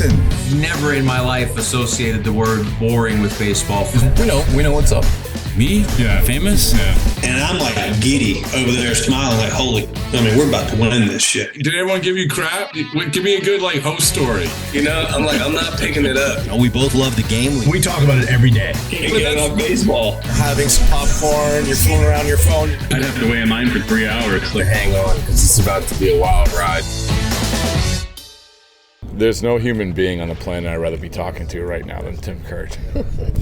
listen, never in my life associated the word boring with baseball. We know what's up. Me? Yeah. Famous? Yeah. And I'm like giddy over there smiling like, we're about to win this shit. Did everyone give you crap? Give me a good host story. I'm not picking it up. We both love the game. We talk about it every day. Get on baseball. Having some popcorn, you're fooling around your phone. I'd have to wait in line for 3 hours. Hang on, because it's about to be a wild ride. There's no human being on the planet I'd rather be talking to right now than Tim Kurkjian.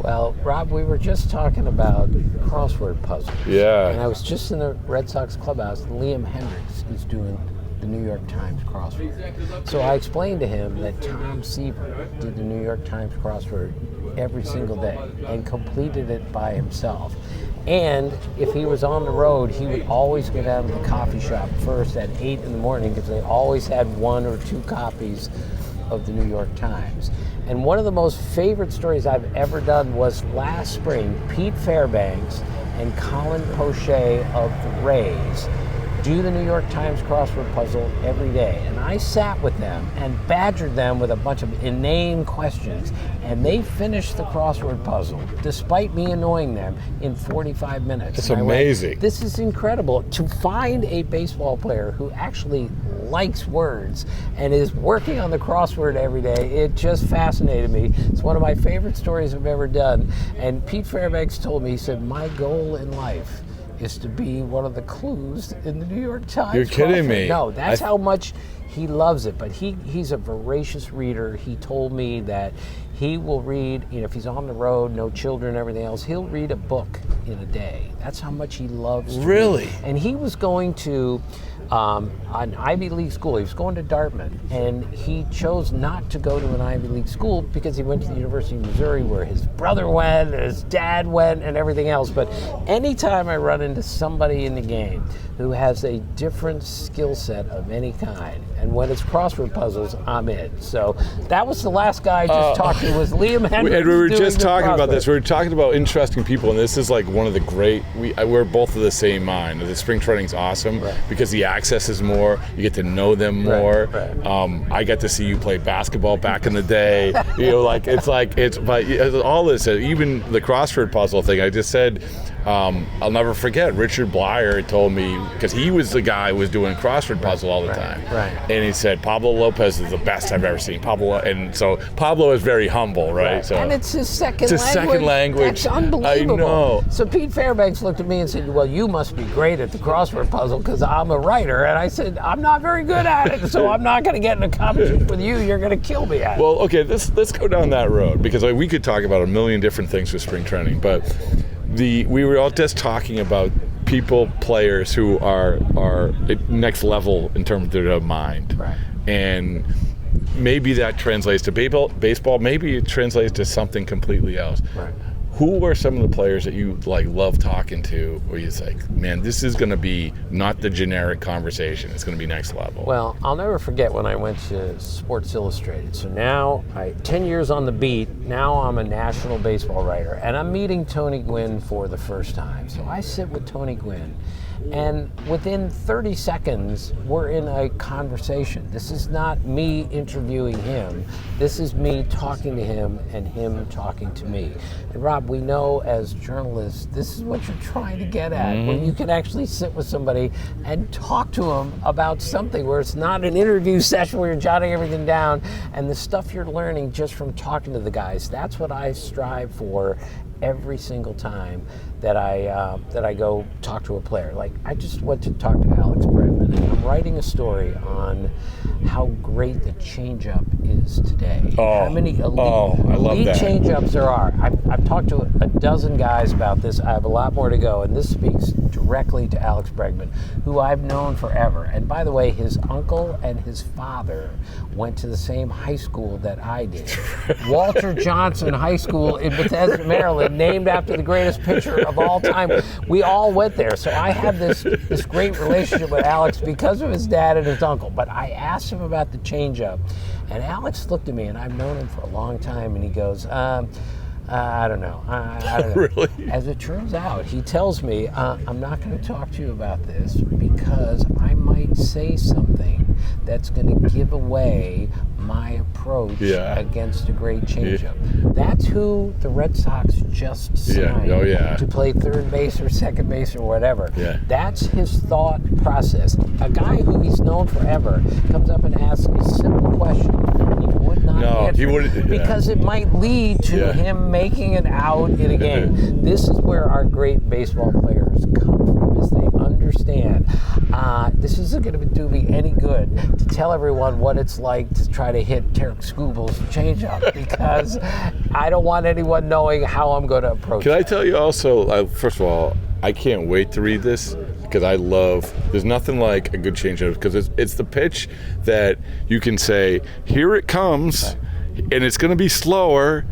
Well, Rob, we were just talking about crossword puzzles. Yeah. And I was just in the Red Sox clubhouse. Liam Hendricks is doing the New York Times crossword. So I explained to him that Tom Seaver did the New York Times crossword every single day and completed it by himself. And if he was on the road, he would always go down to the coffee shop first at 8 in the morning because they always had 1 or 2 copies of the New York Times. And one of the most favorite stories I've ever done was last spring. Pete Fairbanks and Colin Poche of the Rays do the New York Times crossword puzzle every day. And I sat with them and badgered them with a bunch of inane questions. And they finished the crossword puzzle, despite me annoying them, in 45 minutes. That's amazing. This is incredible. To find a baseball player who actually likes words and is working on the crossword every day, it just fascinated me. It's one of my favorite stories I've ever done. And Pete Fairbanks told me, he said, my goal in life is to be one of the clues in the New York Times. You're kidding me. No, that's how much he loves it. But he's a voracious reader. He told me that he will read, if he's on the road, no children, everything else, he'll read a book in a day. That's how much he loves to Really? read. And he was going to an Ivy League school. He was going to Dartmouth, and he chose not to go to an Ivy League school because he went to the University of Missouri where his brother went, and his dad went, and everything else. But anytime I run into somebody in the game who has a different skill set of any kind, and when it's crossword puzzles, I'm in. So that was the last guy I just talked to, was Liam Hendricks. And we were just talking about this. We were talking about interesting people, and this is like one of the great, we're both of the same mind. The spring training's awesome because the access is more, you get to know them more. I got to see you play basketball back in the day. But all this, even the crossword puzzle thing, I just said, I'll never forget, Richard Blyer told me, because he was the guy who was doing crossword puzzle all the time. And he said, Pablo Lopez is the best I've ever seen. And so Pablo is very humble, right? So, and it's his second language. It's his second language. That's unbelievable. I know. So Pete Fairbanks looked at me and said, well, you must be great at the crossword puzzle because I'm a writer. And I said, I'm not very good at it, so I'm not going to get in a competition with you. You're going to kill me at it. Well, okay, let's go down that road, because we could talk about a million different things with spring training, but we were all just talking about players who are next level in terms of their mind. And maybe that translates to baseball, maybe it translates to something completely else. Who are some of the players that you love talking to, where you think, man, this is going to be not the generic conversation, it's going to be next level? Well, I'll never forget when I went to Sports Illustrated. So now, 10 years on the beat, now I'm a national baseball writer, and I'm meeting Tony Gwynn for the first time. So I sit with Tony Gwynn, and within 30 seconds, we're in a conversation. This is not me interviewing him. This is me talking to him and him talking to me. And Rob, we know as journalists, this is what you're trying to get at, when you can actually sit with somebody and talk to them about something where it's not an interview session where you're jotting everything down, and the stuff you're learning just from talking to the guys. That's what I strive for every single time that I go talk to a player. I just went to talk to Alex Bregman, and I'm writing a story on how great the changeup is today. How many elite changeups there are. I've talked to a dozen guys about this. I have a lot more to go, and this speaks directly to Alex Bregman, who I've known forever. And by the way, his uncle and his father went to the same high school that I did. Walter Johnson High School in Bethesda, Maryland, named after the greatest pitcher of all time. We all went there. So I have this great relationship with Alex because of his dad and his uncle. But I asked him about the changeup, and Alex looked at me, and I've known him for a long time, and he goes, I don't know. I don't know. Really? As it turns out, he tells me, I'm not going to talk to you about this because I might say something that's going to give away my approach Yeah. against a great changeup. That's who the Red Sox just signed to play third base or second base or whatever. Yeah. That's his thought process. A guy who he's known forever comes up and asks a simple question. He would not answer he wouldn't, because it might lead to him making it out in a game. This is where our great baseball players come from, is they understand this isn't going to do me any good to tell everyone what it's like to try to hit Tarek Skubal's changeup, because I don't want anyone knowing how I'm going to approach it. Can I tell you also, first of all, I can't wait to read this because there's nothing like a good changeup, because it's the pitch that you can say, here it comes, and it's going to be slower,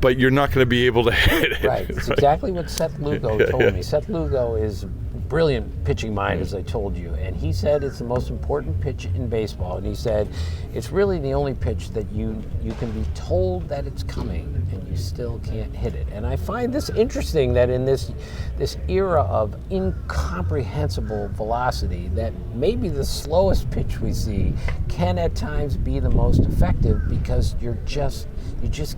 but you're not going to be able to hit it. Right. It's exactly what Seth Lugo told me. Seth Lugo is a brilliant pitching mind, as I told you, and he said it's the most important pitch in baseball, and he said it's really the only pitch that you can be told that it's coming and you still can't hit it. And I find this interesting, that in this era of incomprehensible velocity, that maybe the slowest pitch we see can at times be the most effective, because you just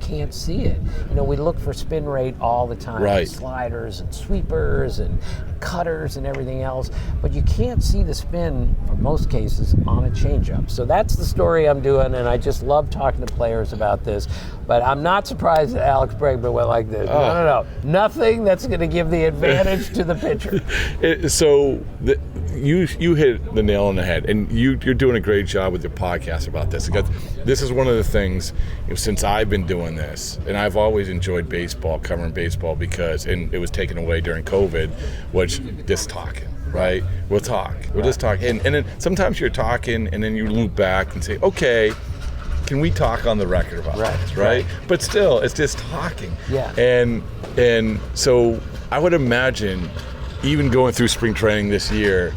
can't see it. You know, we look for spin rate all the time, right. Sliders and sweepers and cutters and everything else, but you can't see the spin, for most cases, on a changeup. So that's the story I'm doing, and I just love talking to players about this. But I'm not surprised that Alex Bregman went like this. No. Nothing that's going to give the advantage to the pitcher. You hit the nail on the head, and you're doing a great job with your podcast about this. Because this is one of the things, since I've been doing this, and I've always enjoyed baseball, covering baseball, and it was taken away during COVID, which just talking. Right? We'll talk. We'll just talk. And then sometimes you're talking, and then you loop back and say, okay, can we talk on the record about this, right? But still, it's just talking. Yeah. And so I would imagine, even going through spring training this year,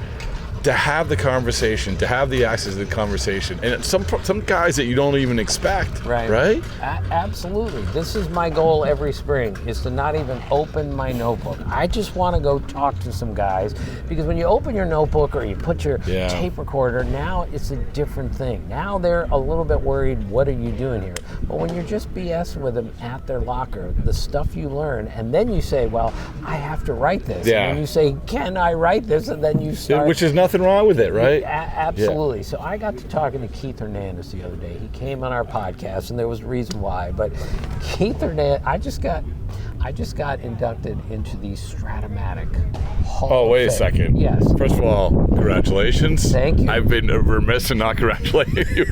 to have the conversation, to have the access to the conversation, and some guys that you don't even expect, right? Absolutely. This is my goal every spring, is to not even open my notebook. I just want to go talk to some guys, because when you open your notebook or you put your tape recorder, now it's a different thing. Now they're a little bit worried, what are you doing here? But when you're just BSing with them at their locker, the stuff you learn, and then you say, well, I have to write this. Yeah. And you say, can I write this? And then you start. Which is nothing wrong with it, right? Absolutely. So I got to talking to Keith Hernandez the other day. He came on our podcast, and there was a reason why. But Keith Hernandez, I just got inducted into the Strat-O-Matic Hall of Fame. Oh, wait a second. Yes. First of all, congratulations. Thank you. I've been remiss in not congratulating you.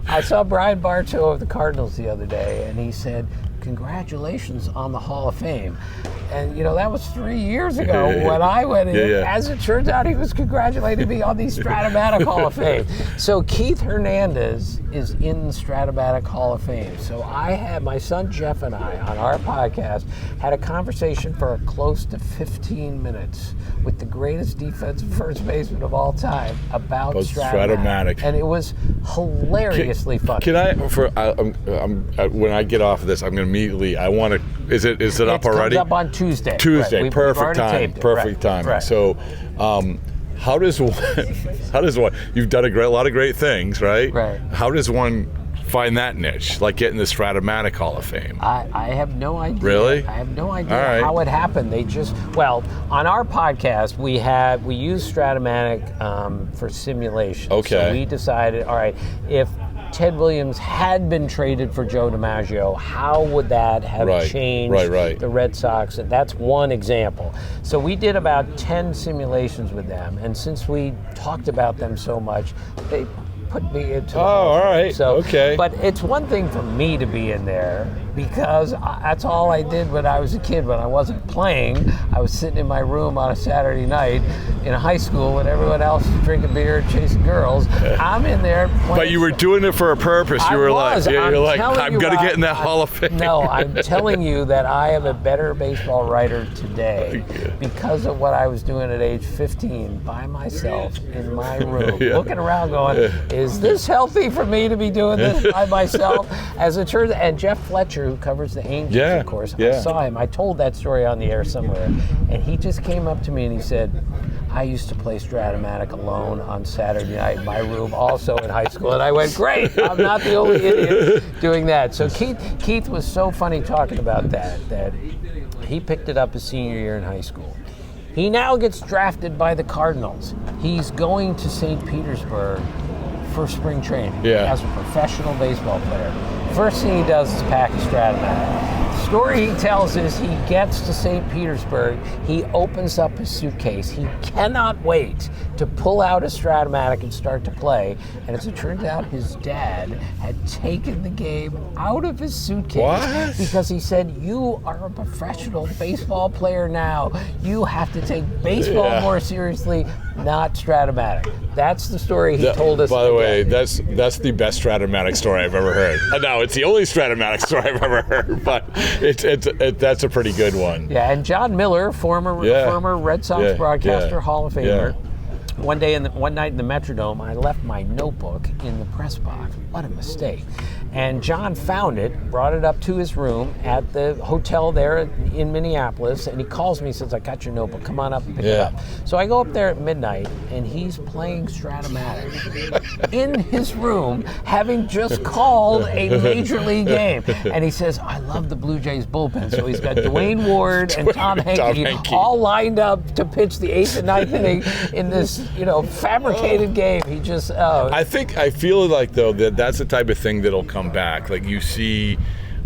I saw Brian Bartow of the Cardinals the other day, and he said, congratulations on the Hall of Fame. And, that was 3 years ago when I went in. As it turns out, he was congratulating me on the Strat-O-Matic Hall of Fame. So Keith Hernandez is in the Strat-O-Matic Hall of Fame. So I had my son Jeff and I, on our podcast, had a conversation for close to 15 minutes with the greatest defensive first baseman of all time about Strat-O-Matic. And it was hilariously funny. Can I, when I get off of this, I'm going to immediately, is it up already? It comes up on Tuesday. Right. Perfect time. Perfect time. Right. So, how does one, you've done a lot of great things, right? Right. How does one find that niche, like getting the Strat-O-Matic Hall of Fame? I have no idea. Really? I have no idea how it happened. On our podcast, we use Strat-O-Matic for simulation. Okay. So we decided, all right, if Ted Williams had been traded for Joe DiMaggio, how would that have changed the Red Sox? And that's one example. So we did about 10 simulations with them, and since we talked about them so much, they put me into the Hall of Fame. All right. So, okay. But it's one thing for me to be in there, because that's all I did when I was a kid. When I wasn't playing, I was sitting in my room on a Saturday night in high school when everyone else was drinking beer and chasing girls. I'm in there playing. But you were doing it for a purpose. I'm going to get in that Hall of Fame. No, I'm telling you that I am a better baseball writer today because of what I was doing at age 15 by myself in my room, looking around going, is this healthy for me to be doing this by myself? As it turns out, and Jeff Fletcher, who covers the Angels, of course, I saw him. I told that story on the air somewhere, and he just came up to me and he said, I used to play Strat-O-Matic alone on Saturday night in my room, also in high school. And I went, great, I'm not the only idiot doing that. So Keith was so funny talking about that he picked it up his senior year in high school. He now gets drafted by the Cardinals. He's going to St. Petersburg for spring training as a professional baseball player. First thing he does is pack a Strat-O-Matic. The story he tells is he gets to St. Petersburg, he opens up his suitcase, he cannot wait to pull out a Strat-O-Matic and start to play, and as it turns out, his dad had taken the game out of his suitcase because he said, you are a professional baseball player now, you have to take baseball more seriously, not Strat-O-Matic. That's the story he told us. By the way, that's the best Strat-O-Matic story I've ever heard. No, it's the only Strat-O-Matic story I've ever heard, but that's a pretty good one. Yeah, and John Miller, former Red Sox broadcaster, Hall of Famer. One night in the Metrodome, I left my notebook in the press box. What a mistake. And John found it, brought it up to his room at the hotel there in Minneapolis, and he calls me and says, I got your notebook, come on up and pick it up. So I go up there at midnight, and he's playing Strat-O-Matic in his room, having just called a major league game. And he says, I love the Blue Jays bullpen. So he's got Dwayne Ward and Tom Henke all lined up to pitch the 8th and 9th inning in this, fabricated game. He just... I feel like, though, that's the type of thing that'll come back. Like, you see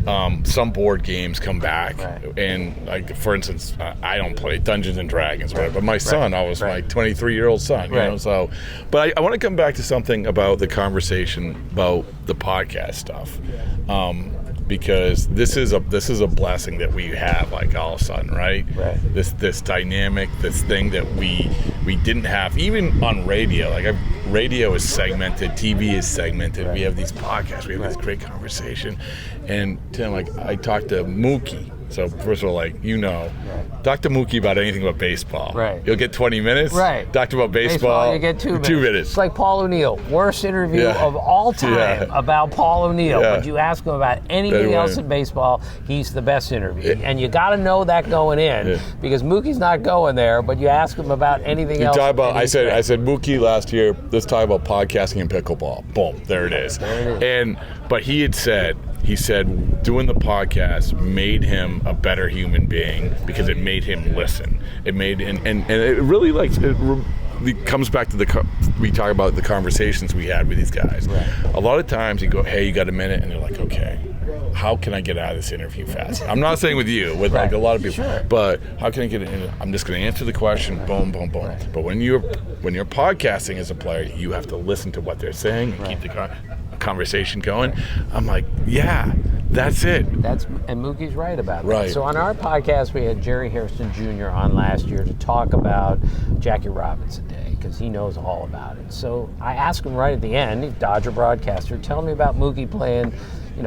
some board games come back, and like, for instance, I don't play Dungeons and Dragons, right? But my son, my 23-year-old son, you know. So, but I want to come back to something about the conversation about the podcast stuff, because this is a blessing that we have, like, all of a sudden, right? This dynamic, this thing that we didn't have even on radio. Like, radio is segmented, TV is segmented. We have these podcasts, we have this great conversation, and Tim, like, I talked to Mookie. So first of all, talk to Mookie about anything about baseball. You'll get 20 minutes. Talk about baseball, you get 2 minutes. 2 minutes. It's like Paul O'Neill, worst interview of all time about Paul O'Neill. But you ask him about anything else in baseball, he's the best interview. And you got to know that going in, because Mookie's not going there. But you ask him about anything else. Talk about. I said Mookie last year. Let's talk about podcasting and pickleball. Boom, there it is. But he said doing the podcast made him a better human being because it made him listen. It made and it really it comes back to we talk about the conversations we had with these guys. A lot of times you go, hey, you got a minute, and they're like, okay, how can I get out of this interview fast? I'm not saying with you, with like a lot of people, but how can I get in? I'm just going to answer the question, boom, boom, boom. But when you're podcasting as a player, you have to listen to what they're saying and keep the conversation going. I'm like, that's it. And Mookie's right about that. So on our podcast, we had Jerry Hairston Jr. on last year to talk about Jackie Robinson Day, because he knows all about it. So I asked him right at the end, he's a Dodger broadcaster, tell me about Mookie playing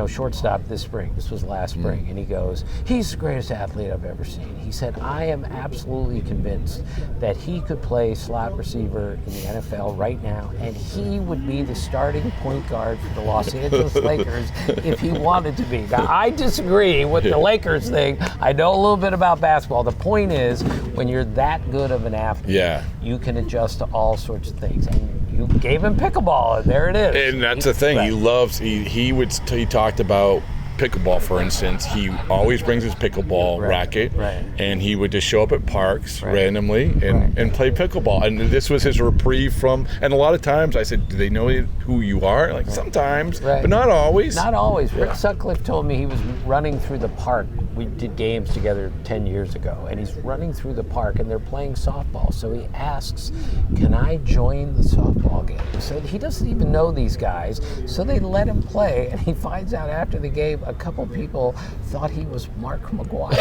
shortstop this spring. This was last spring. And he goes, he's the greatest athlete I've ever seen. He said, I am absolutely convinced that he could play slot receiver in the NFL right now, and he would be the starting point guard for the Los Angeles Lakers if he wanted to be. Now, I disagree with the Lakers thing. I know a little bit about basketball. The point is, when you're that good of an athlete, you can adjust to all sorts of things. And you gave him pickleball, and there it is. And that's the thing. He talked about pickleball, for instance. He always brings his pickleball racket, and he would just show up at parks randomly and play pickleball. And this was his reprieve from. And a lot of times, I said, "Do they know who you are?" Like sometimes, but not always. Not always. Rick Sutcliffe told me he was running through the park. We did games together 10 years ago, and he's running through the park, and they're playing softball. So he asks, "Can I join the softball game?" So he doesn't even know these guys, so they let him play, and he finds out after the game, a couple people thought he was Mark McGwire.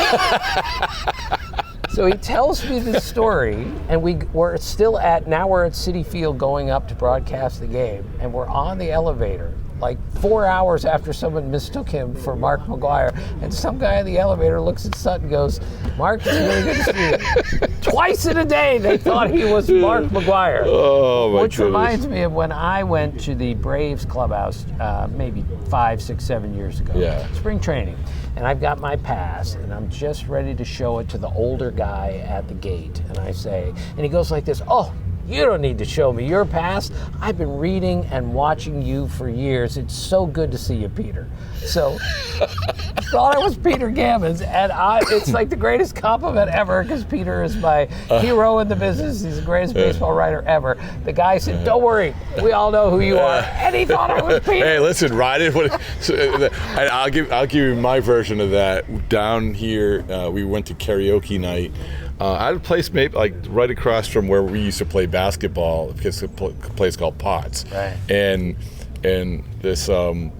So he tells me this story, and we're at Citi Field going up to broadcast the game, and we're on the elevator, like 4 hours after someone mistook him for Mark McGuire, and some guy in the elevator looks at Sutton and goes, "Mark, it's really good to see you." Twice in a day they thought he was Mark McGuire. Oh, my Which goodness. reminds me of when I went to the Braves clubhouse maybe 5, 6, 7 years ago. Yeah. Spring training. And I've got my pass, and I'm just ready to show it to the older guy at the gate. And I say, and he goes like this, "Oh, you don't need to show me your pass. I've been reading and watching you for years. It's so good to see you, Peter." So I thought I was Peter Gammons, and it's like the greatest compliment ever, because Peter is my hero in the business. He's the greatest baseball writer ever. The guy said, "Don't worry, we all know who you are." And he thought I was Peter. Hey, listen, ride it. I'll give you my version of that. Down here, we went to karaoke night. I had a place maybe like right across from where we used to play basketball. It's a place called Potts. Right. And this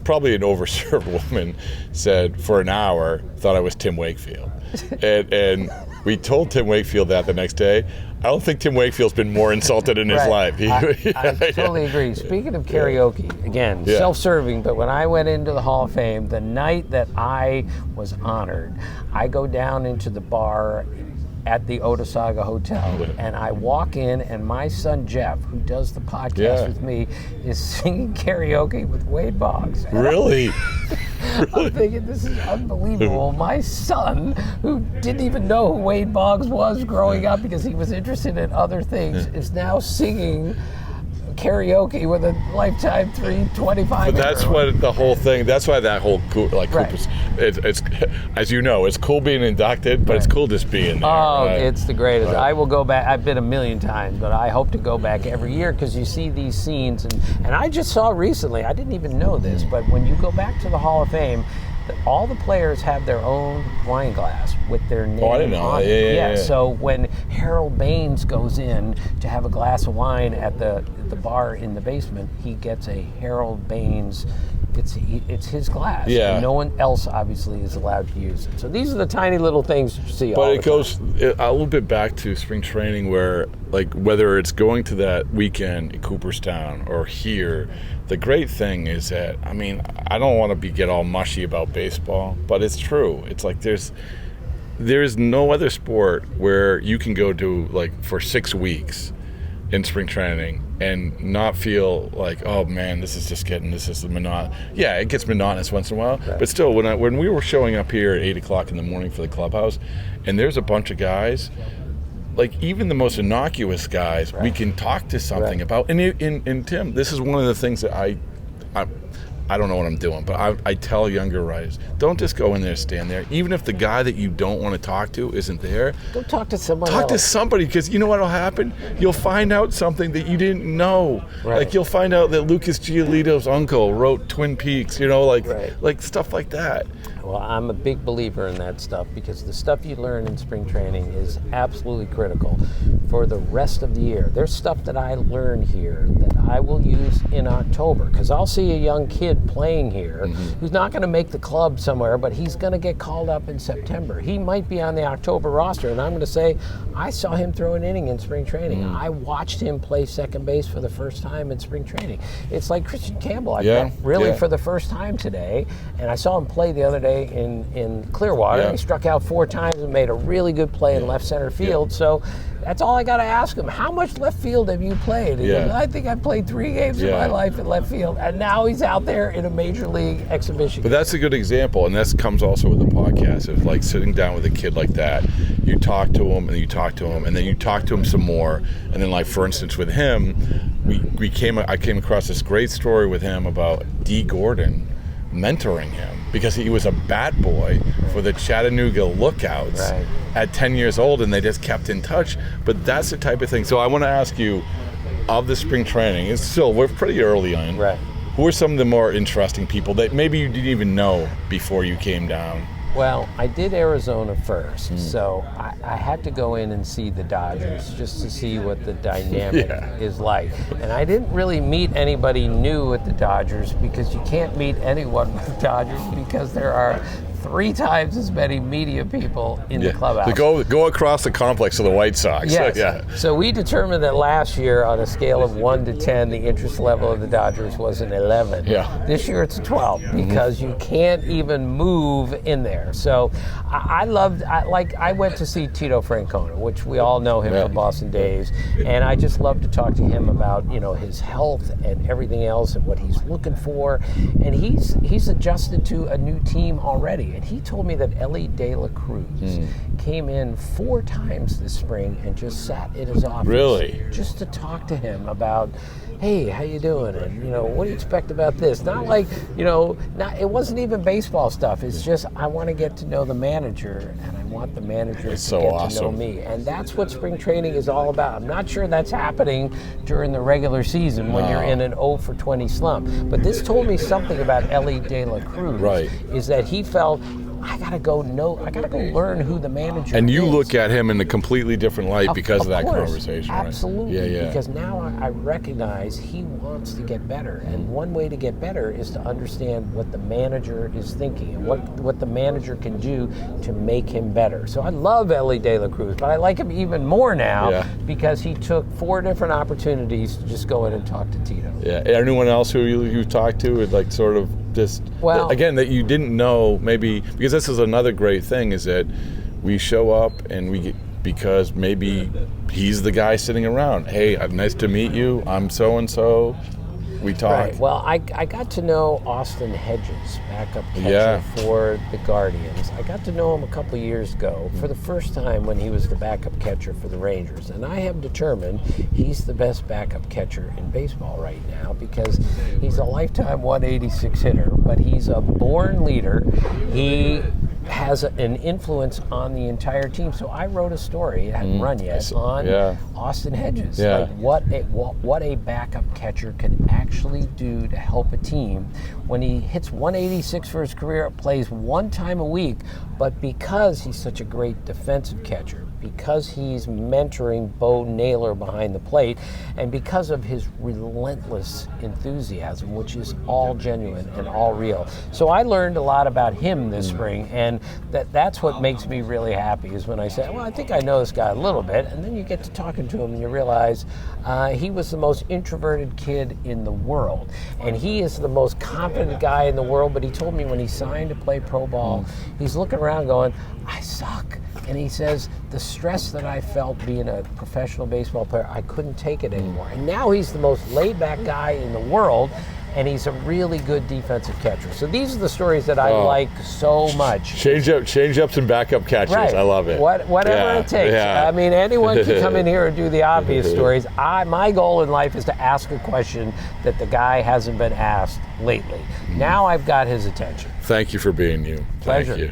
probably an overserved woman said for an hour thought I was Tim Wakefield, and we told Tim Wakefield that the next day. I don't think Tim Wakefield's been more insulted in his life. I totally agree. Speaking of karaoke, again, self-serving, but when I went into the Hall of Fame, the night that I was honored, I go down into the bar at the Otesaga Hotel, and I walk in, and my son Jeff, who does the podcast with me, is singing karaoke with Wade Boggs. And Really? I'm thinking, this is unbelievable. My son, who didn't even know who Wade Boggs was growing up because he was interested in other things, is now singing karaoke with a lifetime 325. But that's what the whole thing. That's why that whole Cooper's. It's as you know, it's cool being inducted, but it's cool just being there. Oh, right? it's the greatest. Right. I will go back. I've been a million times, but I hope to go back every year, because you see these scenes. And I just saw recently, I didn't even know this, but when you go back to the Hall of Fame, all the players have their own wine glass with their name I didn't know on that. it. Yeah. So when Harold Baines goes in to have a glass of wine at the bar in the basement, he gets a Harold Baines. It's his glass. Yeah. And no one else obviously is allowed to use it. So these are the tiny little things you see. But it goes a little bit back to spring training, where like whether it's going to that weekend in Cooperstown or here, the great thing is that, I mean, I don't want to get all mushy about baseball, but it's true. It's like there's no other sport where you can go to like for 6 weeks in spring training and not feel like, oh man, this is monotonous. Yeah, it gets monotonous once in a while, but still, when we were showing up here at 8 o'clock in the morning for the clubhouse, and there's a bunch of guys, like even the most innocuous guys, we can talk to something about. And Tim, this is one of the things that I don't know what I'm doing, but I tell younger writers, don't just go in there and stand there. Even if the guy that you don't want to talk to isn't there, go talk to someone Talk else. to somebody, because you know what will happen? You'll find out something that you didn't know. Right. Like you'll find out that Lucas Giolito's uncle wrote Twin Peaks, like stuff like that. Well, I'm a big believer in that stuff, because the stuff you learn in spring training is absolutely critical for the rest of the year. There's stuff that I learn here that I will use in October, because I'll see a young kid playing here who's not going to make the club somewhere, but he's going to get called up in September. He might be on the October roster, and I'm going to say, I saw him throw an inning in spring training. I watched him play second base for the first time in spring training. It's like Kurkjian Campbell I met for the first time today, and I saw him play the other day in Clearwater. He struck out 4 times and made a really good play in left center field. So that's all I got to ask him. How much left field have you played? He goes, I think I played 3 games in my life in left field, and now he's out there in a major league exhibition. But that's a good example, and that comes also with the podcast of like sitting down with a kid like that. You talk to him, and you talk to him, and then you talk to him some more, and then like for instance with him, I came across this great story with him about D. Gordon mentoring him, because he was a bat boy for the Chattanooga Lookouts at 10 years old, and they just kept in touch. But that's the type of thing. So I want to ask you, of the spring training, we're pretty early on. Right. Who are some of the more interesting people that maybe you didn't even know before you came down? Well, I did Arizona first, so I had to go in and see the Dodgers just to see what the dynamic is like. And I didn't really meet anybody new at the Dodgers, because you can't meet anyone with the Dodgers, because there are 3 times as many media people in the clubhouse. To go across the complex to the White Sox. Yes. So we determined that last year, on a scale of 1 to 10, the interest level of the Dodgers was an 11. Yeah. This year it's a 12 because you can't even move in there. So I went to see Tito Francona, which we all know him from Boston Days, and I just love to talk to him about his health and everything else and what he's looking for. And he's adjusted to a new team already. And he told me that Ellie De La Cruz came in 4 times this spring and just sat in his office. Really? Just to talk to him about, hey, how you doing? And, what do you expect about this? Not like, it wasn't even baseball stuff. It's just, I want to get to know the manager, and I want the manager to get to know me. And that's what spring training is all about. I'm not sure that's happening during the regular season when you're in an 0 for 20 slump. But this told me something about Ellie De La Cruz, is that he felt, I gotta go learn who the manager is. And you look at him in a completely different light because of that course, conversation, absolutely. right? Yeah. Because now I recognize he wants to get better. And one way to get better is to understand what the manager is thinking and what the manager can do to make him better. So I love Ellie De La Cruz, but I like him even more now because he took 4 different opportunities to just go in and talk to Tito. Yeah. Anyone else who you talked to would like sort of just, again, that you didn't know, maybe, because this is another great thing, is that we show up and we get, because maybe he's the guy sitting around. Hey, nice to meet you. I'm so-and-so. We talk. Right. Well, I got to know Austin Hedges, backup catcher for the Guardians. I got to know him a couple years ago for the first time when he was the backup catcher for the Rangers. And I have determined he's the best backup catcher in baseball right now because he's a lifetime 186 hitter, but he's a born leader. He has an influence on the entire team. So I wrote a story, it hadn't run yet, on Austin Hedges. Like what a backup catcher can actually do to help a team when he hits 186 for his career, plays 1 time a week, but because he's such a great defensive catcher, because he's mentoring Bo Naylor behind the plate, and because of his relentless enthusiasm, which is all genuine and all real. So I learned a lot about him this spring, and that's what makes me really happy, is when I say, well, I think I know this guy a little bit, and then you get to talking to him and you realize he was the most introverted kid in the world, and he is the most confident guy in the world, but he told me when he signed to play pro ball, he's looking around going, I suck. And he says, the stress that I felt being a professional baseball player, I couldn't take it anymore. And now he's the most laid-back guy in the world, and he's a really good defensive catcher. So these are the stories that I like so much. Change up some backup catchers. Right. I love it. Whatever it takes. I mean, anyone can come in here and do the obvious stories. My goal in life is to ask a question that the guy hasn't been asked lately. Now I've got his attention. Thank you for being you. Pleasure. Thank you.